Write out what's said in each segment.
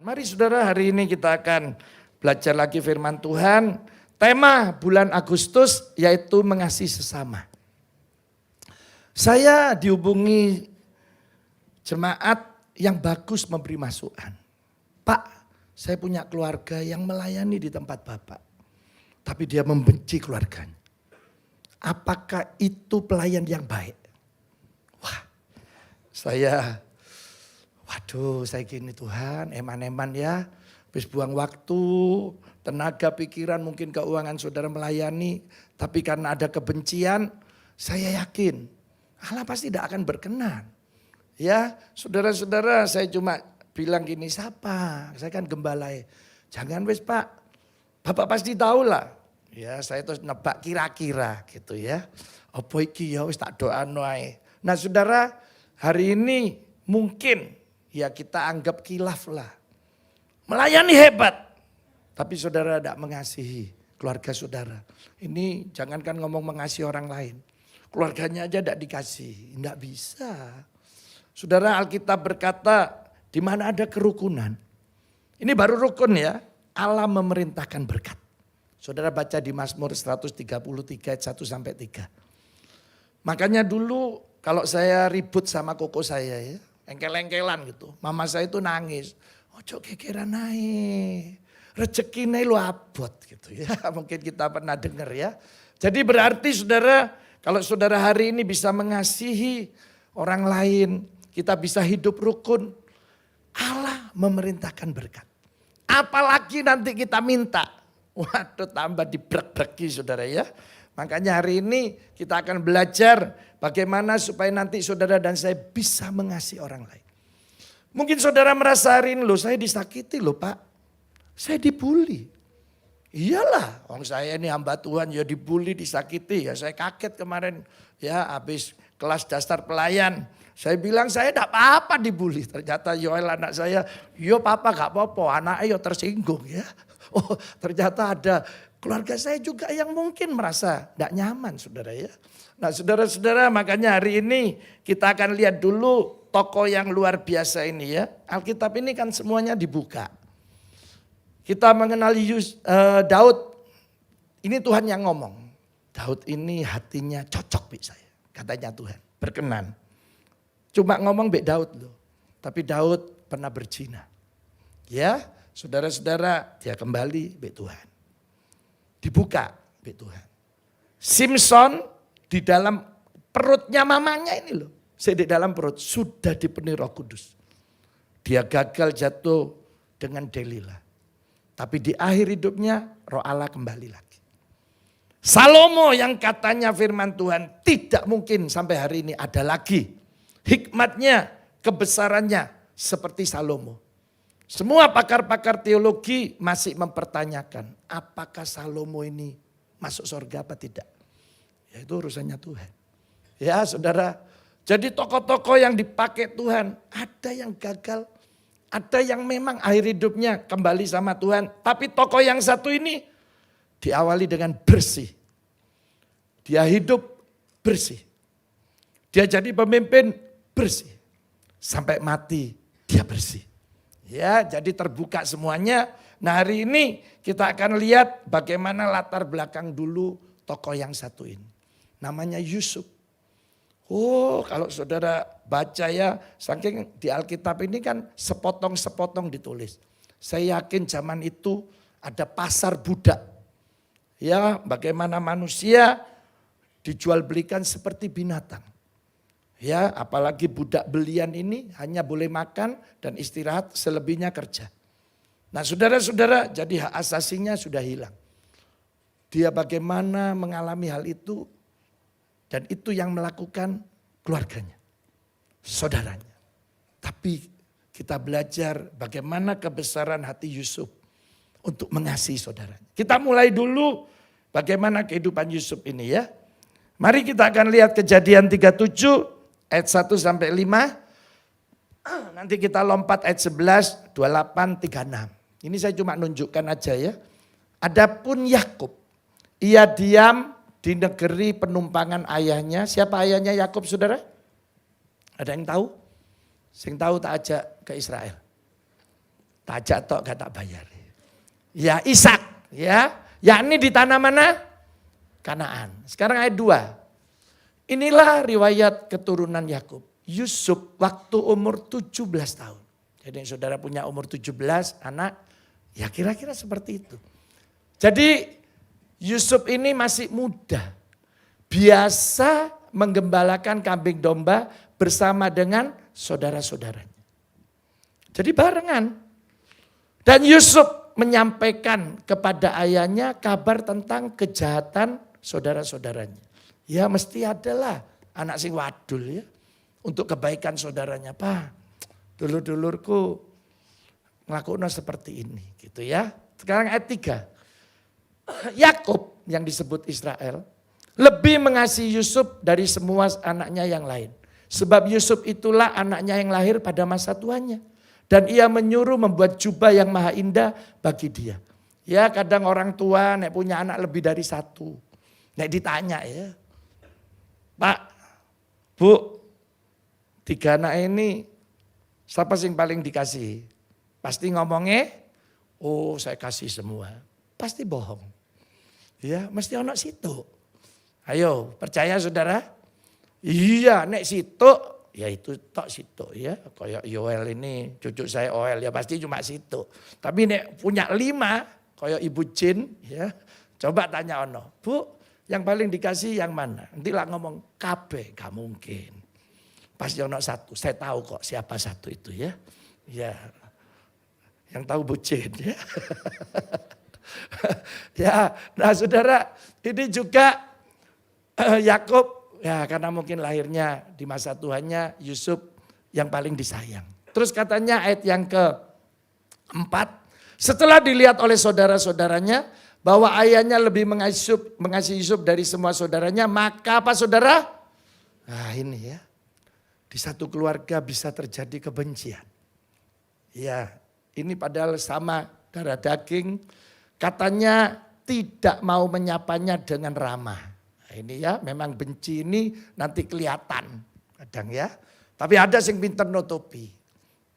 Mari saudara, hari ini kita akan belajar lagi firman Tuhan. Tema bulan Agustus yaitu mengasihi sesama. Saya dihubungi jemaat yang bagus memberi masukan. Pak, saya punya keluarga yang melayani di tempat Bapak. Tapi dia membenci keluarganya. Apakah itu pelayan yang baik? Wah, saya gini Tuhan, eman-eman ya. Habis buang waktu, tenaga, pikiran, mungkin keuangan saudara melayani. Tapi karena ada kebencian, saya yakin Allah pasti tidak akan berkenan. Ya, saudara-saudara, saya cuma bilang gini, siapa? Saya kan gembalai. Jangan wis Pak, Bapak pasti tahu lah. Ya, saya terus nebak kira-kira gitu ya. Apa iki ya wis tak doano ae. Nah, saudara, hari ini mungkin ya kita anggap kilaf lah. Melayani hebat. Tapi saudara tidak mengasihi keluarga saudara. Ini jangankan ngomong mengasihi orang lain. Keluarganya aja tidak dikasih. Tidak bisa. Saudara, Alkitab berkata di mana ada kerukunan. Ini baru rukun ya. Allah memerintahkan berkat. Saudara baca di Mazmur 133 ayat 1 sampai 3. Makanya dulu kalau saya ribut sama koko saya ya. Engkel-engkelan gitu. Mama saya itu nangis. Ojo kekeran naik. Rezekine lu abot gitu ya. Mungkin kita pernah dengar ya. Jadi berarti saudara, kalau saudara hari ini bisa mengasihi orang lain. Kita bisa hidup rukun. Allah memerintahkan berkat. Apalagi nanti kita minta. Waduh, tambah dibrek-breki saudara ya. Makanya hari ini kita akan belajar bagaimana supaya nanti saudara dan saya bisa mengasihi orang lain. Mungkin saudara merasa hari ini, loh saya disakiti loh Pak. Saya dibully. Iyalah, orang saya ini hamba Tuhan ya dibully, disakiti. Ya saya kaget kemarin ya habis kelas dasar pelayan. Saya bilang saya tidak apa-apa dibully. Ternyata Yoel anak saya, yo papa gak apa-apa, anaknya yo tersinggung ya. Oh ternyata ada keluarga saya juga yang mungkin merasa tidak nyaman saudara ya. Nah saudara-saudara, makanya hari ini kita akan lihat dulu tokoh yang luar biasa ini ya. Alkitab ini kan semuanya dibuka. Kita mengenali Daud, ini Tuhan yang ngomong. Daud ini hatinya cocok bik saya, katanya Tuhan, berkenan. Cuma ngomong bik Daud loh, tapi Daud pernah berzina. Ya, saudara-saudara, dia kembali bik Tuhan. Dibuka bik Tuhan. Simpson di dalam perutnya mamanya ini loh. Saya di dalam perut sudah dipenuhi Roh Kudus. Dia gagal jatuh dengan Delila. Tapi di akhir hidupnya Roh Allah kembali lagi. Salomo yang katanya firman Tuhan tidak mungkin sampai hari ini ada lagi. Hikmatnya, kebesarannya seperti Salomo. Semua pakar-pakar teologi masih mempertanyakan apakah Salomo ini masuk surga apa tidak. Ya itu urusannya Tuhan. Ya saudara, jadi tokoh-tokoh yang dipakai Tuhan ada yang gagal. Ada yang memang akhir hidupnya kembali sama Tuhan. Tapi tokoh yang satu ini diawali dengan bersih. Dia hidup bersih. Dia jadi pemimpin bersih. Sampai mati dia bersih. Ya, jadi terbuka semuanya. Nah hari ini kita akan lihat bagaimana latar belakang dulu tokoh yang satu ini. Namanya Yusuf. Oh kalau saudara baca ya, saking di Alkitab ini kan sepotong-sepotong ditulis. Saya yakin zaman itu ada pasar budak. Ya bagaimana manusia dijual belikan seperti binatang. Ya apalagi budak belian ini hanya boleh makan dan istirahat, selebihnya kerja. Nah saudara-saudara, jadi hak asasinya sudah hilang. Dia bagaimana mengalami hal itu, dan itu yang melakukan keluarganya, saudaranya. Tapi kita belajar bagaimana kebesaran hati Yusuf untuk mengasihi saudaranya. Kita mulai dulu bagaimana kehidupan Yusuf ini ya. Mari kita akan lihat Kejadian 37 ayat 1 sampai 5. Nanti kita lompat ayat 11, 28, 36. Ini saya cuma nunjukkan aja ya. Adapun Yakub, ia diam di negeri penumpangan ayahnya. Siapa ayahnya Yakub saudara? Ada yang tahu? Sing tahu tak ajak ke Israel. Tajak tok gak tak bayar. Ya Ishak, ya. Yakni di tanah mana? Kanaan. Sekarang ayat 2. Inilah riwayat keturunan Yakub. Yusuf waktu umur 17 tahun. Jadi saudara punya umur 17 anak, ya kira-kira seperti itu. Jadi Yusuf ini masih muda. Biasa menggembalakan kambing domba bersama dengan saudara-saudaranya. Jadi barengan. Dan Yusuf menyampaikan kepada ayahnya kabar tentang kejahatan saudara-saudaranya. Ya mesti adalah anak sing wadul ya. Untuk kebaikan saudaranya. Pak, dulur-dulurku ngelakuin seperti ini gitu ya. Sekarang ayat 3. Yakub yang disebut Israel lebih mengasihi Yusuf dari semua anaknya yang lain. Sebab Yusuf itulah anaknya yang lahir pada masa tuanya. Dan ia menyuruh membuat jubah yang maha indah bagi dia. Ya kadang orang tua nek punya anak lebih dari satu. Nek ditanya ya. Pak, Bu, 3 anak ini siapa sih yang paling dikasih? Pasti ngomongnya, oh saya kasih semua. Pasti bohong. Ya mesti ono situ. Ayo percaya saudara? Iya nek situ. Ya itu tok situ ya. Kayak Yoel ini cucu saya Oel ya pasti cuma situ. Tapi nek punya 5 kayak Ibu Jin ya. Coba tanya ono. Bu yang paling dikasih yang mana? Nanti lah ngomong KB gak mungkin. Pasti ono satu. Saya tahu kok siapa satu itu ya. Ya yang tahu Bu Jin ya. Ya nah saudara ini juga Yakub. Ya karena mungkin lahirnya di masa Tuhannya Yusuf yang paling disayang. Terus katanya ayat yang ke-4. Setelah dilihat oleh saudara-saudaranya bahwa ayahnya lebih mengasihi Yusuf dari semua saudaranya. Maka apa saudara? Nah ini ya. Di satu keluarga bisa terjadi kebencian. Ya ini padahal sama darah daging. Katanya tidak mau menyapanya dengan ramah. Ini ya memang benci ini nanti kelihatan kadang ya. Tapi ada yang pinter nutupi.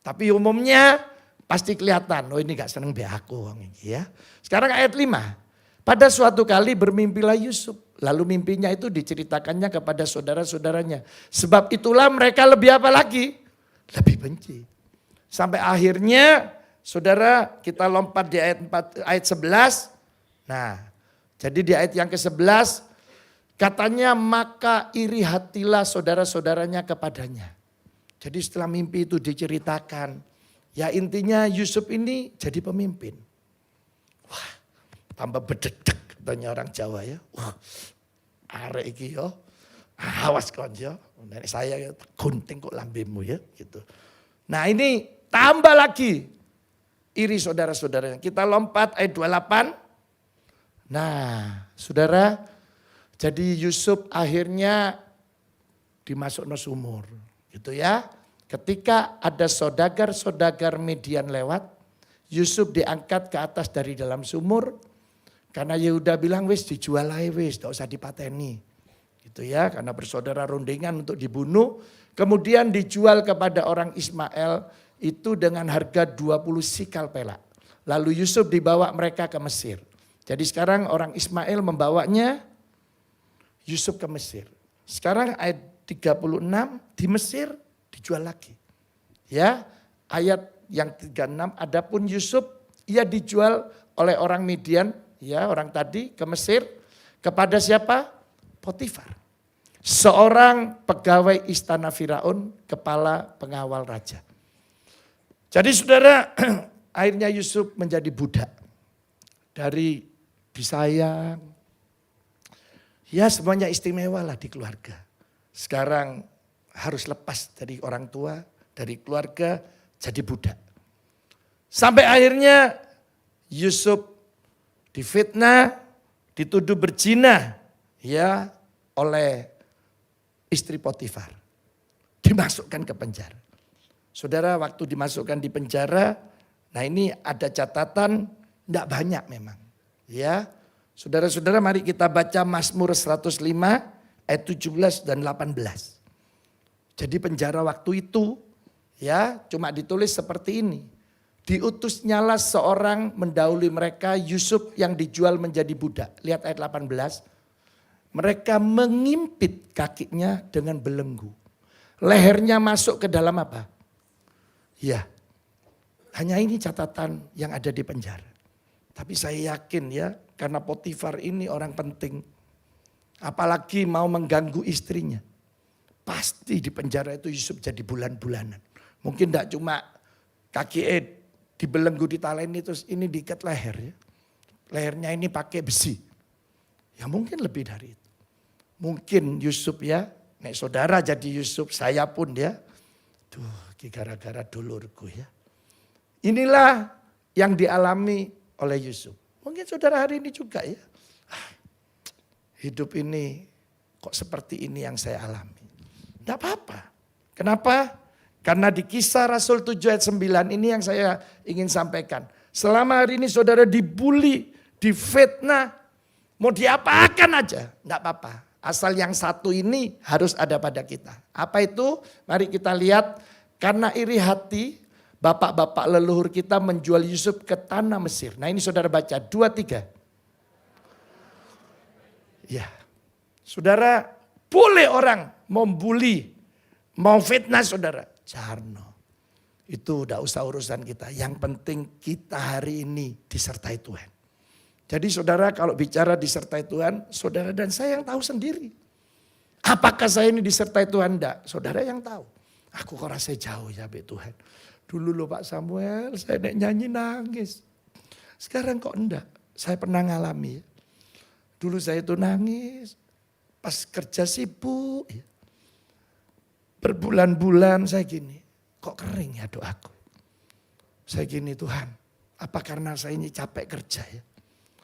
Tapi umumnya pasti kelihatan. Oh ini gak seneng be aku ya. Sekarang ayat 5. Pada suatu kali bermimpilah Yusuf. Lalu mimpinya itu diceritakannya kepada saudara-saudaranya. Sebab itulah mereka lebih apa lagi? Lebih benci. Sampai akhirnya saudara kita lompat di ayat 11. Nah jadi di ayat yang ke-11. Katanya maka iri hatilah saudara-saudaranya kepadanya. Jadi setelah mimpi itu diceritakan. Ya intinya Yusuf ini jadi pemimpin. Wah tambah bededek katanya orang Jawa ya. Wah arek iki yo. Awas kon yo. Nenek saya ya gunting kok lambemu ya gitu. Nah ini tambah lagi iri saudara-saudaranya. Kita lompat ayat 28. Nah saudara. Jadi Yusuf akhirnya dimasukkan sumur gitu ya. Ketika ada saudagar-saudagar Midian lewat, Yusuf diangkat ke atas dari dalam sumur. Karena Yehuda bilang wis dijual aja wis, gak usah dipateni. Gitu ya, karena bersaudara rundingan untuk dibunuh. Kemudian dijual kepada orang Ismail itu dengan harga 20 sikal perak. Lalu Yusuf dibawa mereka ke Mesir. Jadi sekarang orang Ismail membawanya Yusuf ke Mesir. Sekarang ayat 36 di Mesir dijual lagi. Ya, ayat yang 36 adapun Yusuf ia dijual oleh orang Midian, ya orang tadi ke Mesir kepada siapa? Potifar. Seorang pegawai istana Firaun, kepala pengawal raja. Jadi saudara, akhirnya Yusuf menjadi budak. Dari disayang, ya semuanya istimewa lah di keluarga. Sekarang harus lepas dari orang tua, dari keluarga jadi budak. Sampai akhirnya Yusuf difitnah, dituduh berzina ya oleh istri Potifar. Dimasukkan ke penjara. Saudara waktu dimasukkan di penjara, nah ini ada catatan enggak banyak memang. Ya. Saudara-saudara mari kita baca Mazmur 105 ayat 17 dan 18. Jadi penjara waktu itu ya cuma ditulis seperti ini. Diutusnyalah seorang mendahului mereka, Yusuf yang dijual menjadi budak. Lihat ayat 18. Mereka mengimpit kakinya dengan belenggu. Lehernya masuk ke dalam apa? Ya, hanya ini catatan yang ada di penjara. Tapi saya yakin ya, karena Potifar ini orang penting. Apalagi mau mengganggu istrinya. Pasti di penjara itu Yusuf jadi bulan-bulanan. Mungkin tidak cuma kaki dibelenggu di taleni terus ini diikat leher ya. Lehernya ini pakai besi. Ya mungkin lebih dari itu. Mungkin Yusuf ya, nek saudara jadi Yusuf, saya pun ya. Duh, gara-gara dulurku ya. Inilah yang dialami oleh Yusuf. Mungkin saudara hari ini juga ya. Hidup ini kok seperti ini yang saya alami. Tidak apa-apa. Kenapa? Karena di Kisah Rasul 7 ayat 9 ini yang saya ingin sampaikan. Selama hari ini saudara dibully, difitnah, mau diapakan aja, enggak apa-apa. Asal yang satu ini harus ada pada kita. Apa itu? Mari kita lihat. Karena iri hati, bapak-bapak leluhur kita menjual Yusuf ke tanah Mesir. Nah ini saudara baca 2-3. Ya, saudara boleh orang membuli, mau fitnah saudara. Jarno, itu udah usah urusan kita. Yang penting kita hari ini disertai Tuhan. Jadi saudara kalau bicara disertai Tuhan, saudara dan saya yang tahu sendiri. Apakah saya ini disertai Tuhan? Enggak, saudara yang tahu. Aku kok rasa jauh ya be Tuhan. Dulu loh Pak Samuel, saya nyanyi nangis. Sekarang kok enggak, saya pernah ngalami ya. Dulu saya itu nangis, pas kerja sibuk ya. Berbulan-bulan saya gini, kok kering ya doaku. Saya gini Tuhan, apa karena saya ini capek kerja ya.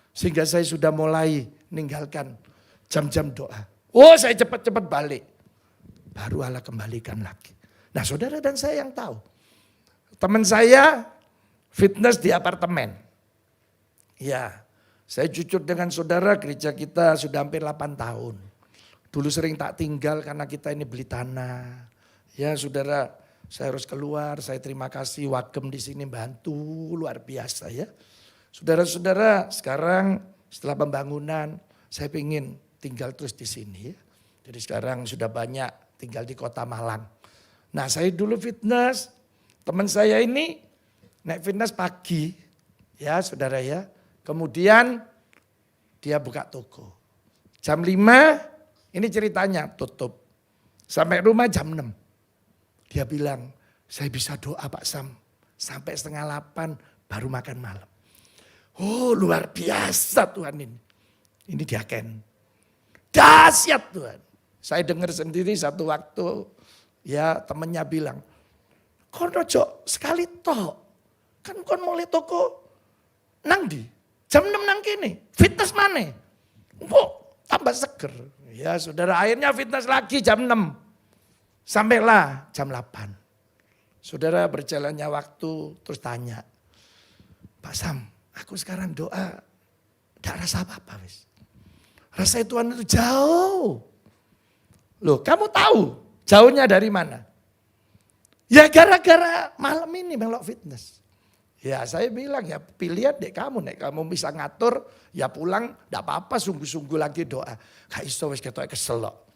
Sehingga saya sudah mulai meninggalkan jam-jam doa. Oh saya cepat-cepat balik. Baru Allah kembalikan lagi. Nah saudara dan saya yang tahu. Teman saya fitness di apartemen. Ya, saya jujur dengan saudara, gereja kita sudah hampir 8 tahun. Dulu sering tak tinggal karena kita ini beli tanah. Ya saudara, saya harus keluar, saya terima kasih Wagem di sini bantu luar biasa ya. Saudara-saudara, sekarang setelah pembangunan saya ingin tinggal terus di sini ya. Jadi sekarang sudah banyak tinggal di Kota Malang. Nah saya dulu fitness, teman saya ini naik fitness pagi ya saudara ya. Kemudian dia buka toko. Jam 5 ini ceritanya tutup. Sampai rumah jam 6. Dia bilang, saya bisa doa Pak Sam. Sampai 7:30 baru makan malam. Oh luar biasa Tuhan ini. Ini diaken. Dahsyat Tuhan. Saya dengar sendiri satu waktu. Ya temennya bilang, kon rojo sekali tok. Kan kon mulai toko nang di. Jam 6 nang kene. Fitness mana? Kok tambah seger. Ya saudara akhirnya fitness lagi jam 6. Sampailah jam 8. Saudara berjalannya waktu terus tanya. Pak Sam, aku sekarang doa tidak rasa apa-apa wis. Rasa Tuhan itu jauh. Loh kamu tahu jauhnya dari mana? Ya gara-gara malam ini melok fitness. Ya saya bilang ya pilihan dek kamu. Nek kamu bisa ngatur ya pulang tidak apa-apa sungguh-sungguh lagi doa. Gak iso wis ketok kesel loh.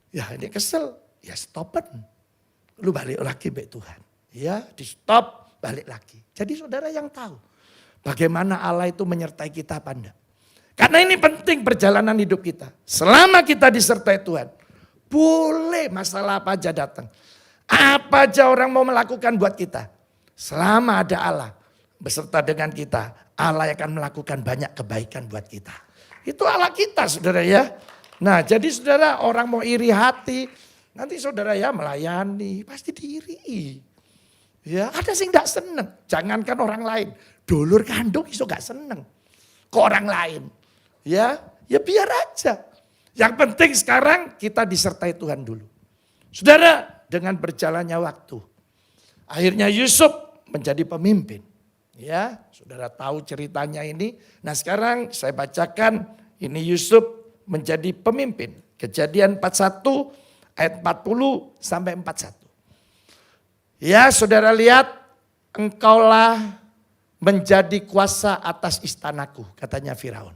Ya ini kesel ya stopen. Lu balik lagi baik Tuhan. Ya di stop balik lagi. Jadi saudara yang tahu bagaimana Allah itu menyertai kita apa enggak. Karena ini penting perjalanan hidup kita. Selama kita disertai Tuhan. Boleh masalah apa aja datang. Apa aja orang mau melakukan buat kita. Selama ada Allah beserta dengan kita. Allah akan melakukan banyak kebaikan buat kita. Itu Allah kita saudara ya. Nah jadi saudara orang mau iri hati. Nanti saudara ya melayani pasti diiri. Ya ada sih gak seneng. Jangankan orang lain. Dulur kandung iso gak seneng. Ke orang lain. Ya biar aja. Yang penting sekarang kita disertai Tuhan dulu. Saudara dengan berjalannya waktu. Akhirnya Yusuf menjadi pemimpin. Ya saudara tahu ceritanya ini. Nah sekarang saya bacakan ini Yusuf menjadi pemimpin. Kejadian 41 ayat 40 sampai 41. Ya saudara lihat engkaulah menjadi kuasa atas istanaku, katanya Firaun.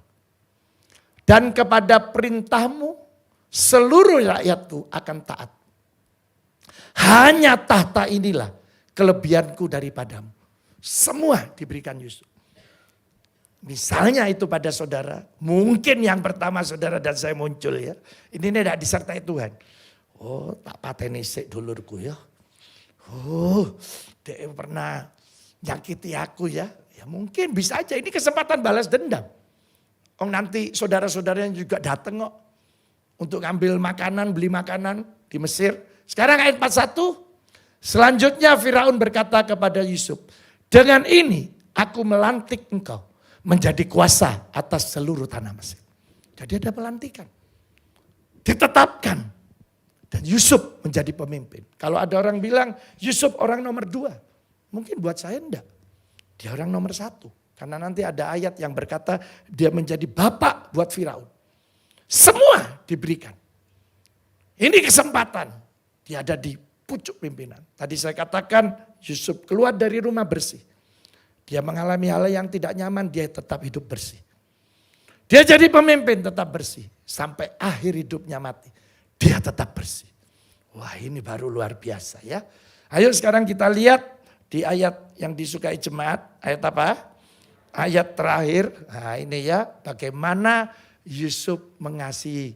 Dan kepada perintahmu seluruh rakyatku akan taat. Hanya tahta inilah kelebihanku daripadamu. Semua diberikan Yusuf. Misalnya itu pada saudara, mungkin yang pertama saudara dan saya muncul ya. Ini tidak disertai Tuhan. Oh, tak pateni sik dulurku ya. Oh, dia pernah nyakiti aku ya. Ya mungkin bisa aja ini kesempatan balas dendam. Oh nanti saudara-saudaranya juga datang kok. Untuk ngambil makanan, beli makanan di Mesir. Sekarang ayat 41. Selanjutnya Firaun berkata kepada Yusuf. Dengan ini aku melantik engkau menjadi kuasa atas seluruh tanah Mesir. Jadi ada pelantikan. Ditetapkan. Dan Yusuf menjadi pemimpin. Kalau ada orang bilang Yusuf orang nomor 2. Mungkin buat saya enggak. Dia orang nomor 1. Karena nanti ada ayat yang berkata dia menjadi bapak buat Firaun. Semua diberikan. Ini kesempatan. Dia ada di pucuk pimpinan. Tadi saya katakan Yusuf keluar dari rumah bersih. Dia mengalami hal yang tidak nyaman, dia tetap hidup bersih. Dia jadi pemimpin tetap bersih. Sampai akhir hidupnya mati. Dia tetap bersih. Wah ini baru luar biasa ya. Ayo sekarang kita lihat di ayat yang disukai jemaat. Ayat apa? Ayat terakhir. Nah ini ya bagaimana Yusuf mengasihi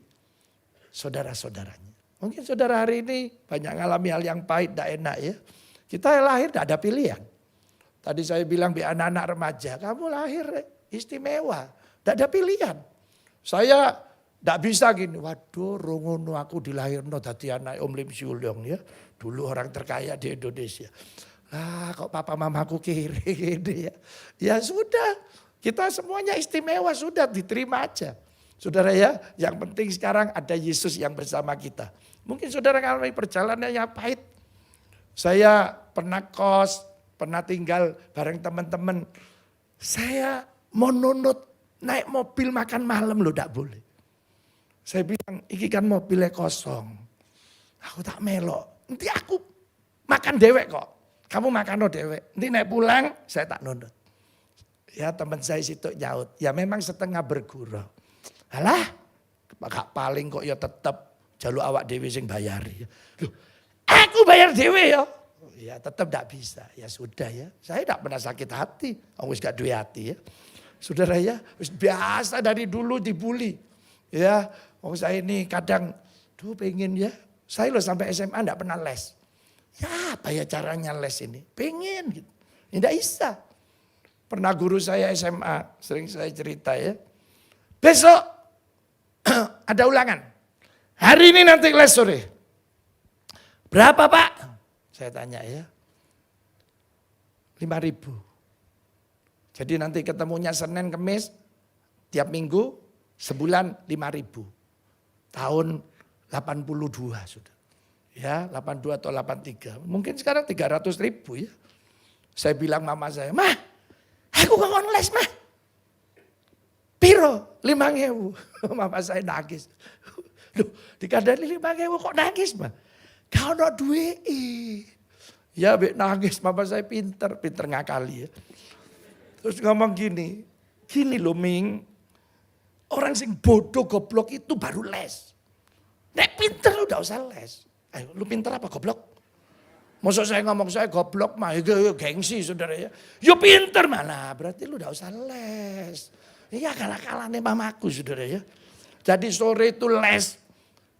saudara-saudaranya. Mungkin saudara hari ini banyak ngalami hal yang pahit, tidak enak ya. Kita lahir tidak ada pilihan. Tadi saya bilang di anak-anak remaja, kamu lahir istimewa, tidak ada pilihan. Saya tidak bisa gini, waduh rungono aku dilahirno dadi anak Om Lim Syulyong ya. Dulu orang terkaya di Indonesia. Lah kok papa mamaku kiri gini ya. Ya sudah, kita semuanya istimewa sudah diterima aja. Saudara ya, yang penting sekarang ada Yesus yang bersama kita. Mungkin saudara mengalami perjalanan yang pahit. Saya pernah kos, pernah tinggal bareng teman-teman. Saya mau nunut naik mobil makan malam loh, tidak boleh. Saya bilang, iki kan mobilnya kosong. Aku tak melok. Nanti aku makan dewek kok. Kamu makan no dewek. Nanti naik pulang, saya tak nunut. Ya teman saya situ nyaut. Ya memang setengah bergurau. Alah, gak paling kok ya tetap jaluk awak dewe sing bayari. Loh, aku bayar dewe ya. Ya tetap gak bisa. Ya sudah ya. Saya gak pernah sakit hati. Aku gak duwe hati ya. Saudara ya, biasa dari dulu dibully. Ya, saya ini kadang, pengen ya. Saya loh sampai SMA gak pernah les. Ya apa ya caranya les ini? Pengen gitu. Tidak bisa. Pernah guru saya SMA, sering saya cerita ya. Besok ada ulangan. Hari ini nanti les sore. Berapa Pak? Saya tanya ya. 5.000. Jadi nanti ketemunya Senin Kemis. Tiap minggu sebulan 5.000. Tahun 82 sudah. Ya 82 atau 83. Mungkin sekarang 300.000 ya. Saya bilang mama saya, "Mah, aku nggak les mah." Piro 5.000. Mama saya nangis. Loh, dikandani 5.000 kok nangis mah? Kau no duit. Ya nangis, mama saya pinter ngakali ya. Terus ngomong gini loh Ming. Orang sing bodoh goblok itu baru les. Nek pinter lu udah usah les. Ayo lu pinter apa goblok? Maksud saya ngomong saya goblok mah, gengsi saudara ya. Yo pinter mana, berarti lu udah usah les. Iya kalah-kalah nih mamaku saudara ya. Jadi sore itu les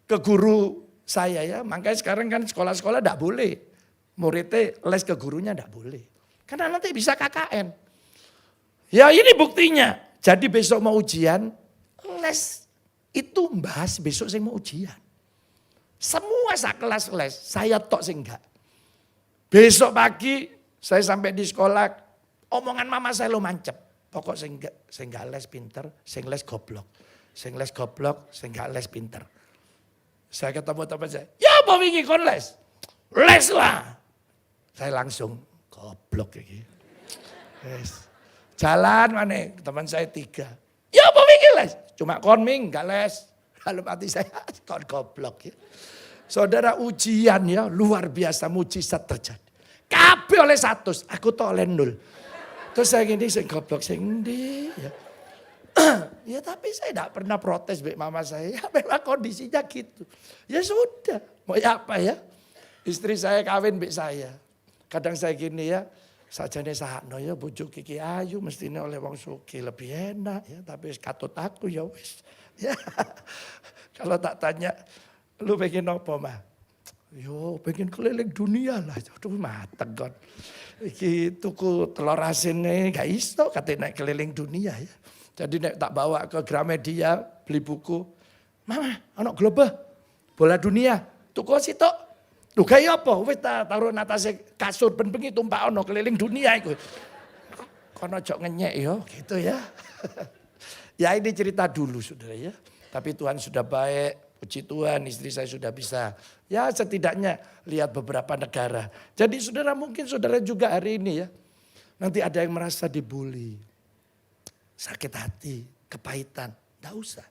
ke guru saya ya. Makanya sekarang kan sekolah-sekolah enggak boleh. Muridnya les ke gurunya enggak boleh. Karena nanti bisa KKN. Ya ini buktinya. Jadi besok mau ujian, les itu bahas besok saya mau ujian. Semua kelas les, saya tok sih enggak. Besok pagi saya sampai di sekolah, omongan mama saya lo mancep. Pokok saya enggak les pinter, saya les goblok. Saya les goblok, saya enggak les pinter. Saya ketemu teman saya, ya apa wingi kon les? Les lah. Saya langsung goblok kayak gitu. Yes. Jalan mana teman saya 3. Ya apa wingi les? Cuma kon Ming enggak les. Dalam hati saya kon goblok ya. Saudara ujian ya luar biasa mujizat terjadi. Kabeh oleh 100, aku tok oleh 0. Terus saya gini, saya goblok, saya ngendi ya. Ya tapi saya tidak pernah protes baik mama saya. Ya memang kondisinya gitu. Ya sudah, mau ya apa ya. Istri saya kawin baik saya. Kadang saya gini ya, sajane sahakno ya bojo Kiki ayu mestine oleh wong sugih lebih enak ya. Tapi katut aku ya wis. Ya. Kalau tak tanya, lu pengen apa mah? Yo pengen keliling dunia lah. Aduh mateng kon. Iki tuku telur asin gak iso katanya naik keliling dunia ya. Jadi nek tak bawa ke Gramedia beli buku. Mama, ana global bola dunia. Tuku sitok. Lho kaya apa? Wis taruh atase kasur ben bengi tumpak ana keliling dunia iku. Kono aja ngenyek yo gitu ya. Ya ini cerita dulu Saudara ya. Tapi Tuhan sudah baik, puji Tuhan istri saya sudah bisa. Ya setidaknya lihat beberapa negara. Jadi Saudara mungkin Saudara juga hari ini ya. Nanti ada yang merasa dibully. Sakit hati, kepahitan. Tidak usah.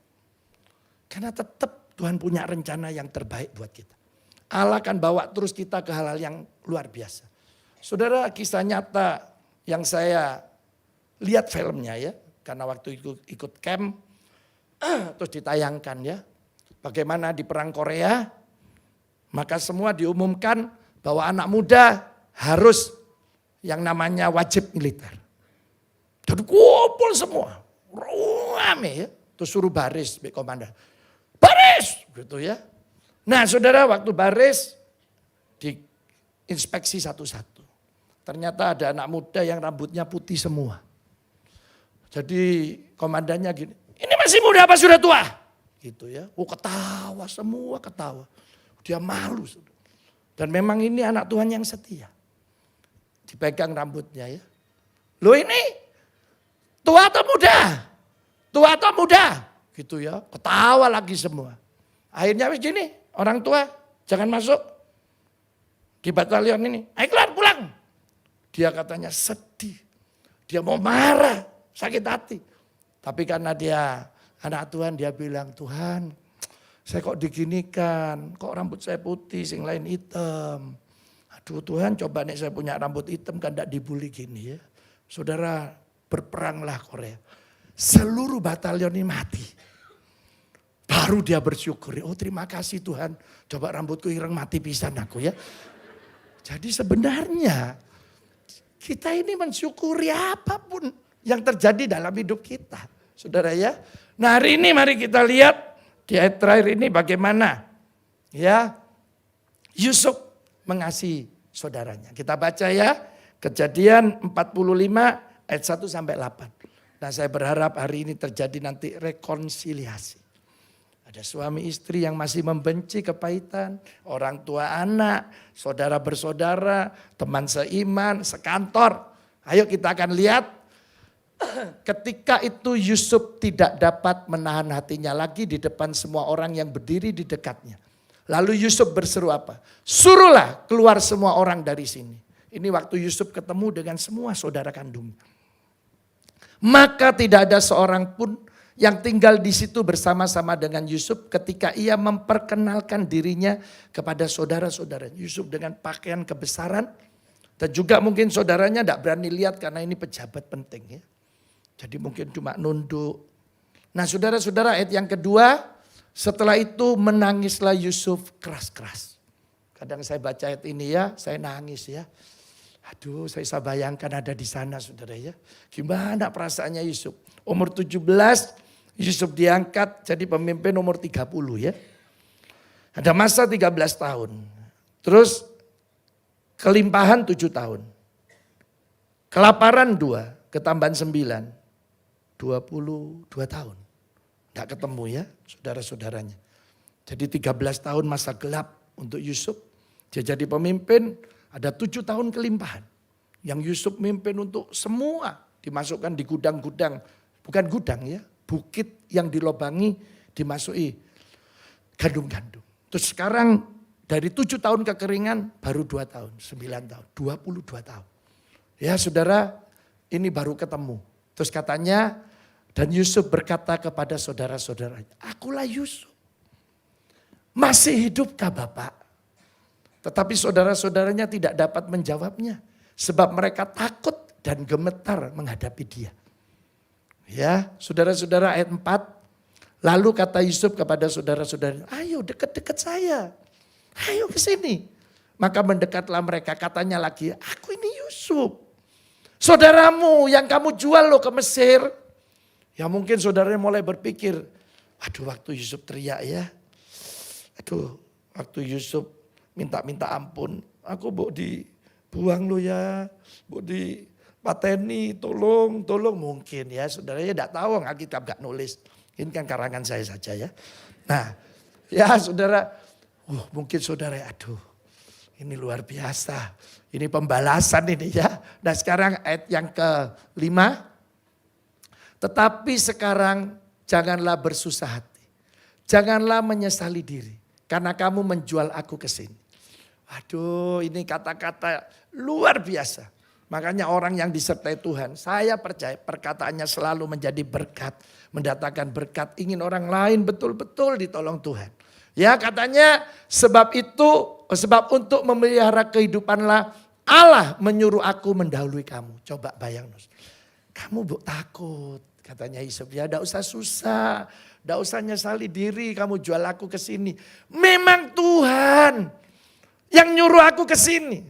Karena tetap Tuhan punya rencana yang terbaik buat kita. Allah akan bawa terus kita ke hal-hal yang luar biasa. Saudara kisah nyata yang saya lihat filmnya ya. Karena waktu itu ikut camp. Terus ditayangkan ya. Bagaimana di perang Korea. Maka semua diumumkan bahwa anak muda harus yang namanya wajib militer. Jadi kumpul semua, rame ya. Terus suruh baris, komandan. Baris! Gitu ya. Nah saudara waktu baris, diinspeksi satu-satu. Ternyata ada anak muda yang rambutnya putih semua. Jadi komandannya gini, ini masih muda apa sudah tua? Gitu ya. Ketawa semua ketawa. Dia malu. Saudara. Dan memang ini anak Tuhan yang setia. Dipegang rambutnya ya. Loh ini tua atau muda? Tua atau muda? Gitu ya. Ketawa lagi semua. Akhirnya wis gini, orang tua jangan masuk di batalion ini. Ayo keluar pulang. Dia katanya sedih. Dia mau marah, sakit hati. Tapi karena dia anak Tuhan dia bilang, Tuhan saya kok diginikan, kok rambut saya putih, sing lain hitam. Aduh Tuhan coba nih saya punya rambut hitam kan tidak dibully gini ya. Saudara berperanglah Korea. Seluruh batalion ini mati. Baru dia bersyukur. Oh terima kasih Tuhan. Coba rambutku ireng mati pisan aku ya. Jadi sebenarnya kita ini mensyukuri apapun yang terjadi dalam hidup kita. Saudara ya. Nah hari ini mari kita lihat di ayat terakhir ini bagaimana. Ya Yusuf mengasihi saudaranya. Kita baca ya. Kejadian 45 ayat 1 sampai 8. Nah saya berharap hari ini terjadi nanti rekonsiliasi. Ada suami istri yang masih membenci kepahitan. Orang tua anak, saudara bersaudara, teman seiman, sekantor. Ayo kita akan lihat. Ketika itu Yusuf tidak dapat menahan hatinya lagi di depan semua orang yang berdiri di dekatnya. Lalu Yusuf berseru apa? Suruhlah keluar semua orang dari sini. Ini waktu Yusuf ketemu dengan semua saudara kandung. Maka tidak ada seorang pun yang tinggal di situ bersama-sama dengan Yusuf ketika ia memperkenalkan dirinya kepada saudara-saudara. Yusuf dengan pakaian kebesaran dan juga mungkin saudaranya tidak berani lihat karena ini pejabat penting ya. Jadi mungkin cuma nunduk. Nah saudara-saudara ayat yang kedua, setelah itu menangislah Yusuf keras-keras. Kadang saya baca ayat ini ya, saya nangis ya. Aduh saya bisa bayangkan ada di sana saudara ya. Gimana perasaannya Yusuf. Umur 17 Yusuf diangkat jadi pemimpin umur 30 ya. Ada masa 13 tahun. Terus kelimpahan 7 tahun. Kelaparan 2, ketambahan 9. 22 tahun. Tidak ketemu ya saudara-saudaranya. Jadi 13 tahun masa gelap untuk Yusuf. Dia jadi pemimpin. Ada 7 tahun kelimpahan. Yang Yusuf mimpin untuk semua dimasukkan di gudang-gudang. Bukan gudang ya. Bukit yang dilobangi dimasuki gandum-gandum. Terus sekarang dari 7 tahun kekeringan baru 2 tahun. 9 tahun. 22 tahun. Ya saudara ini baru ketemu. Terus katanya dan Yusuf berkata kepada saudara-saudaranya. Akulah Yusuf. Masih hidupkah Bapak? Tetapi saudara-saudaranya tidak dapat menjawabnya. Sebab mereka takut dan gemetar menghadapi dia. Ya, saudara-saudara, ayat 4. Lalu kata Yusuf kepada saudara-saudara, ayo dekat-dekat saya. Ayo ke sini. Maka mendekatlah mereka, katanya lagi, aku ini Yusuf. Saudaramu yang kamu jual lo ke Mesir. Ya mungkin saudaranya mulai berpikir, aduh waktu Yusuf teriak ya. Aduh waktu Yusuf minta ampun. Aku mau dibuang lo ya. Mau dipateni, tolong. Mungkin ya saudaranya tidak tahu, Alkitab gak nulis. Ini kan karangan saya saja ya. Nah ya saudara, mungkin saudara, aduh ini luar biasa. Ini pembalasan ini ya. Nah sekarang ayat yang ke-5. Tetapi sekarang janganlah bersusah hati. Janganlah menyesali diri. Karena kamu menjual aku ke sini. Waduh ini kata-kata luar biasa. Makanya orang yang disertai Tuhan, saya percaya perkataannya selalu menjadi berkat. Mendatangkan berkat, ingin orang lain betul-betul ditolong Tuhan. Ya katanya sebab untuk memelihara kehidupanlah Allah menyuruh aku mendahului kamu. Coba bayang, kamu takut katanya Yusuf ya, tidak usah susah, tidak usah nyesali diri kamu jual aku ke sini. Memang Tuhan yang nyuruh aku ke sini.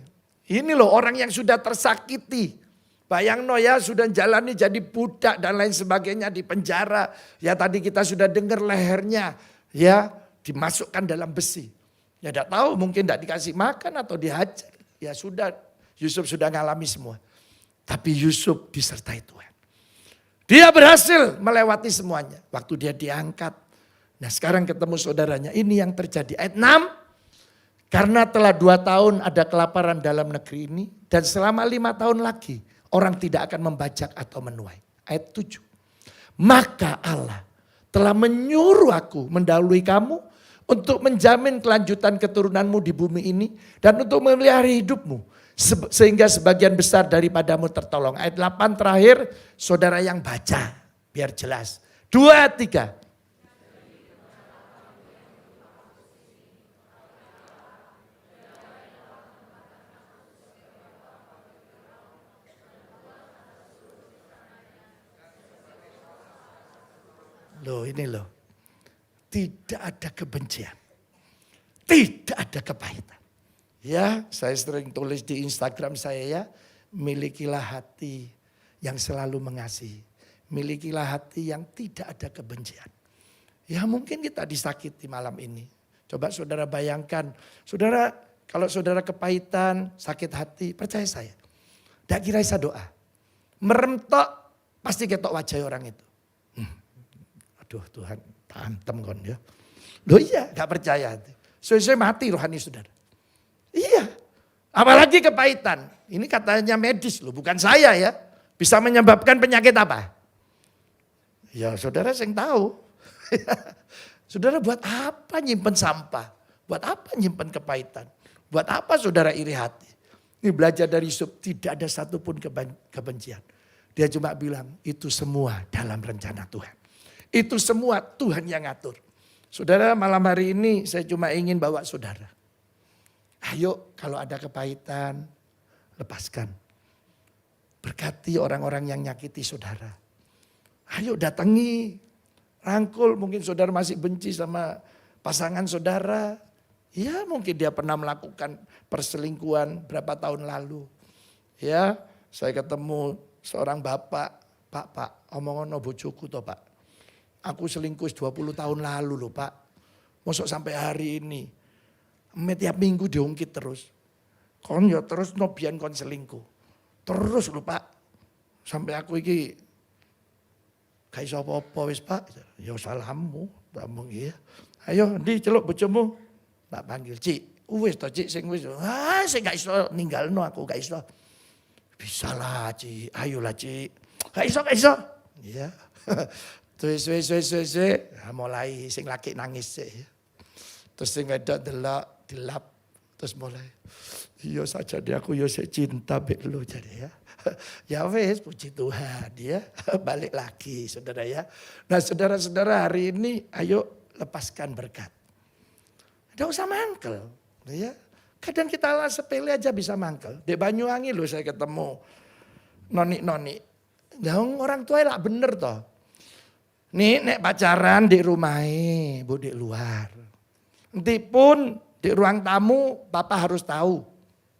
Ini loh orang yang sudah tersakiti. Bayang ya sudah jalani jadi budak dan lain sebagainya di penjara. Ya tadi kita sudah dengar lehernya ya dimasukkan dalam besi. Ya tidak tahu mungkin tidak dikasih makan atau dihajar. Ya sudah Yusuf sudah ngalami semua. Tapi Yusuf disertai Tuhan. Dia berhasil melewati semuanya. Waktu dia diangkat. Nah sekarang ketemu saudaranya. Ini yang terjadi. Ayat 6. Karena telah 2 tahun ada kelaparan dalam negeri ini. Dan selama 5 tahun lagi orang tidak akan membajak atau menuai. Ayat 7. Maka Allah telah menyuruh aku mendahului kamu untuk menjamin kelanjutan keturunanmu di bumi ini dan untuk memelihara hidupmu sehingga sebagian besar daripadamu tertolong. Ayat 8 terakhir, saudara yang baca biar jelas. 2, 3. Loh ini loh, tidak ada kebencian, tidak ada kepahitan. Ya, saya sering tulis di Instagram saya ya, milikilah hati yang selalu mengasihi. Milikilah hati yang tidak ada kebencian. Ya mungkin kita disakiti malam ini. Coba saudara bayangkan, saudara kalau saudara kepahitan, sakit hati, percaya saya. Tidak kira saya doa. Merentok, pasti ketok wajah orang itu. Aduh Tuhan, tantem kon ya. Loh iya, gak percaya. Sesuai mati rohani saudara. Iya, apalagi kepahitan. Ini katanya medis loh, bukan saya ya. Bisa menyebabkan penyakit apa? Ya saudara yang tahu. Saudara buat apa nyimpen sampah? Buat apa nyimpen kepahitan? Buat apa saudara iri hati? Ini belajar dari Yusuf, tidak ada satupun kebencian. Dia cuma bilang, itu semua dalam rencana Tuhan. Itu semua Tuhan yang ngatur. Saudara malam hari ini saya cuma ingin bawa saudara. Ayo kalau ada kepahitan, lepaskan. Berkati orang-orang yang nyakiti saudara. Ayo datangi, rangkul, mungkin saudara masih benci sama pasangan saudara. Ya mungkin dia pernah melakukan perselingkuhan berapa tahun lalu. Ya saya ketemu seorang bapak, Pak, omong-omong bojoku toh Pak. Aku selingkuh 20 tahun lalu loh Pak. Masuk sampai hari ini. Tiap minggu diungkit terus. Kon ya terus nobian kon selingkuh. Terus loh Pak. Sampai aku iki gak iso apa-apa wis Pak. Ya salahmu. Ngomong iya. Ayo ndi celuk bojomu. Tak panggil Cik. Wis to Cik sing wis. Sing gak iso ninggalno aku gak iso. Bisa lah Cik. Ayolah Cik. Gak iso. Iya. Terus mulai sing laki nangis sih. Terus sing wedok delok dilap terus mulai. Iya saja dia aku yo cinta mbek lu jadi ya. Ya wes puji Tuhan ya. Balik lagi saudara ya. Nah saudara-saudara hari ini ayo lepaskan berkat. Tidak usah mangkel ya. Kadang kita lah sepele aja bisa mangkel. Di Banyuwangi loh saya ketemu noni. Nah, orang tua lah bener toh. Nih nek pacaran di rumahnya, bu di luar. Nanti pun di ruang tamu papa harus tahu.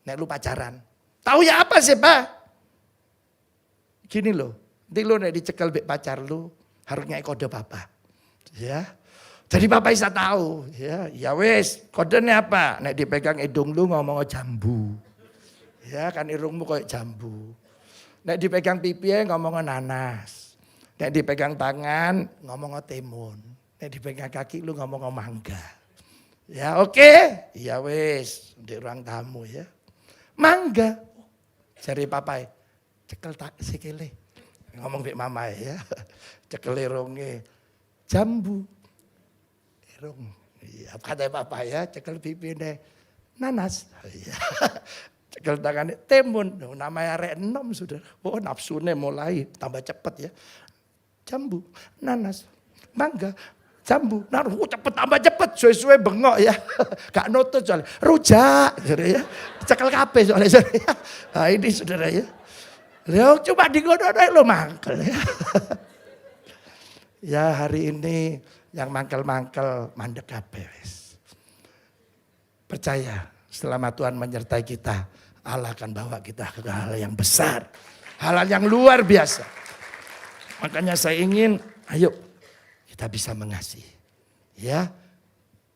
Nek lu pacaran. Tahu ya apa sih pak? Gini loh. Nanti lu nek dicekel bek pacar lu harus nyai kode papa. Ya. Jadi papa bisa tahu. Ya wes kodenya apa? Nek dipegang hidung lu ngomong jambu. Ya kan irungmu kayak jambu. Nek dipegang pipi ngomong nanas. Nek dipegang tangan ngomong timun. Nek dipegang kaki lu ngomong mangga. Ya oke. Ya wes di ruang tamu ya. Mangga. Cari papai. Cekel tak sikile. Ngomong di mama ya. Cekel irunge. Jambu. Irung. Ya, kata papa ya. Cekel pipine. Nanas. Ya. Cekel tangannya timun. Namanya arek 6 sudah. Oh nafsunya mulai tambah cepet ya. Jambu, nanas, mangga, jambu, cepet tambah cepet, suwe-suwe bengok ya, gak nutut soalnya, rujak, ya, cekel kape soalnya, ya. Nah ini saudara ya, cuma digodok lo mangkel ya. Ya hari ini yang mangkel-mangkel mandek kape wes. Percaya selama Tuhan menyertai kita, Allah akan bawa kita ke hal yang besar, hal yang luar biasa. Makanya saya ingin, ayo kita bisa mengasihi. Ya,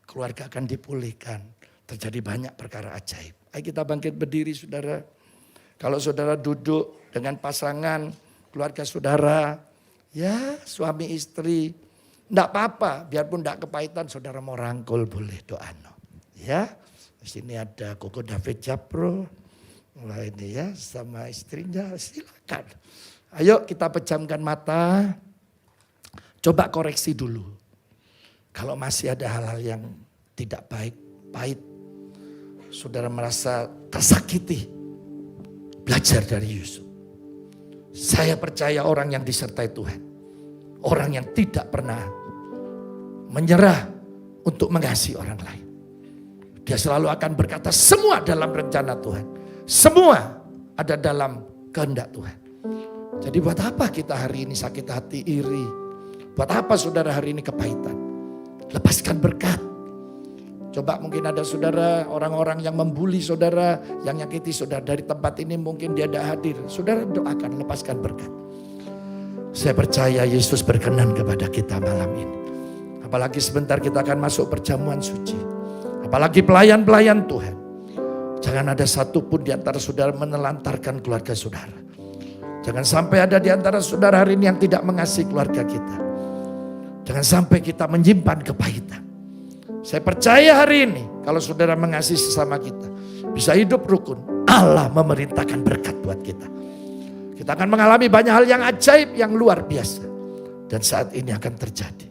keluarga akan dipulihkan. Terjadi banyak perkara ajaib. Ayo kita bangkit berdiri saudara. Kalau saudara duduk dengan pasangan, keluarga saudara, ya suami istri. Enggak apa-apa, biarpun enggak kepahitan saudara mau rangkul boleh doa. Ya, di sini ada Koko David Japro. Nah ini ya sama istrinya silakan. Ayo kita pejamkan mata, coba koreksi dulu. Kalau masih ada hal-hal yang tidak baik, pahit, saudara merasa tersakiti, belajar dari Yusuf. Saya percaya orang yang disertai Tuhan, orang yang tidak pernah menyerah untuk mengasihi orang lain. Dia selalu akan berkata semua dalam rencana Tuhan, semua ada dalam kehendak Tuhan. Jadi buat apa kita hari ini sakit hati, iri? Buat apa saudara hari ini kepahitan? Lepaskan berkat. Coba mungkin ada saudara, orang-orang yang membuli saudara, yang nyakiti saudara dari tempat ini mungkin dia tidak hadir. Saudara doakan, lepaskan berkat. Saya percaya Yesus berkenan kepada kita malam ini. Apalagi sebentar kita akan masuk perjamuan suci. Apalagi pelayan-pelayan Tuhan. Jangan ada satupun di antara saudara menelantarkan keluarga saudara. Jangan sampai ada di antara saudara hari ini yang tidak mengasihi keluarga kita. Jangan sampai kita menyimpan kepahitan. Saya percaya hari ini kalau saudara mengasihi sesama kita, bisa hidup rukun. Allah memerintahkan berkat buat kita. Kita akan mengalami banyak hal yang ajaib, yang luar biasa. Dan saat ini akan terjadi.